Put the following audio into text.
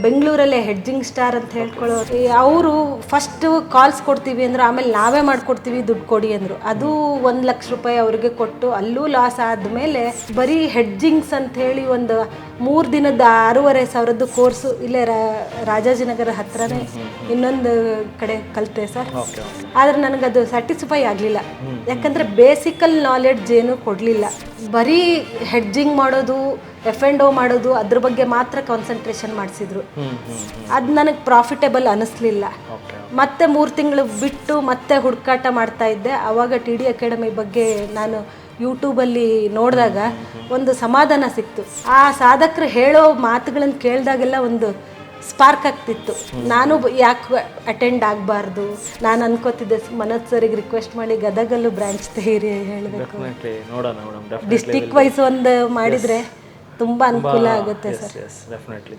ಬೆಂಗಳೂರಲ್ಲೇ hedging star ಅಂತ ಹೇಳ್ಕೊಳ್ಳೋರು ಅವರು first calls ಕೊಡ್ತೀವಿ ಅಂದರು, ಆಮೇಲೆ ನಾವೇ ಮಾಡ್ಕೊಡ್ತೀವಿ ದುಡ್ಡು ಕೊಡಿ ಅಂದರು. ಅದು 1 ಲಕ್ಷ ರೂಪಾಯಿ ಅವ್ರಿಗೆ ಕೊಟ್ಟು ಅಲ್ಲೂ ಲಾಸ್ ಆದಮೇಲೆ ಬರೀ ಹೆಡ್ಜಿಂಗ್ಸ್ ಅಂತ ಹೇಳಿ ಒಂದು 3 ದಿನದ 6,500 ಕೋರ್ಸು ಇಲ್ಲೇ ರಾಜಾಜಿನಗರ ಹತ್ರನೇ ಇನ್ನೊಂದು ಕಡೆ ಕಲಿತೆ ಸರ್. ಆದರೆ ನನಗದು ಸ್ಯಾಟಿಸ್ಫೈ ಆಗಲಿಲ್ಲ, ಯಾಕಂದರೆ ಬೇಸಿಕಲ್ ನಾಲೆಡ್ಜ್ ಏನೂ ಕೊಡಲಿಲ್ಲ. ಬರೀ ಹೆಡ್ಜಿಂಗ್ ಮಾಡೋದು, F&O ಮಾಡೋದು, ಅದ್ರ ಬಗ್ಗೆ ಮಾತ್ರ ಕಾನ್ಸಂಟ್ರೇಷನ್ ಮಾಡಿಸಿದ್ರು. ಅದು ನನಗೆ ಪ್ರಾಫಿಟೇಬಲ್ ಅನ್ನಿಸ್ಲಿಲ್ಲ. ಮತ್ತೆ 3 ತಿಂಗಳು ಬಿಟ್ಟು ಮತ್ತೆ ಹುಡುಕಾಟ ಮಾಡ್ತಾ ಇದ್ದೆ. ಆವಾಗ TD ಅಕಾಡೆಮಿ ಬಗ್ಗೆ ನಾನು ಯೂಟ್ಯೂಬಲ್ಲಿ ನೋಡಿದಾಗ ಒಂದು ಸಮಾಧಾನ ಸಿಕ್ತು. ಆ ಸಾಧಕರು ಹೇಳೋ ಮಾತುಗಳನ್ನು ಕೇಳಿದಾಗೆಲ್ಲ ಒಂದು ಸ್ಪಾರ್ಕ್ ಆಗ್ತಿತ್ತು. ನಾನು ಯಾಕೆ ಅಟೆಂಡ್ ಆಗಬಾರ್ದು, ನಾನು ಅನ್ಕೋತಿದ್ದೆ ಮನೋಜ್ ಸರಿಗೆ ರಿಕ್ವೆಸ್ಟ್ ಮಾಡಿ ಗದಗಲ್ಲೂ ಬ್ರಾಂಚ್ ತೆಗೀರಿ ಹೇಳಬೇಕು, ಡಿಸ್ಟಿಕ್ ವೈಸ್ ಒಂದು ಮಾಡಿದರೆ ತುಂಬ ಅನುಕೂಲ ಆಗುತ್ತೆ ಸರ್.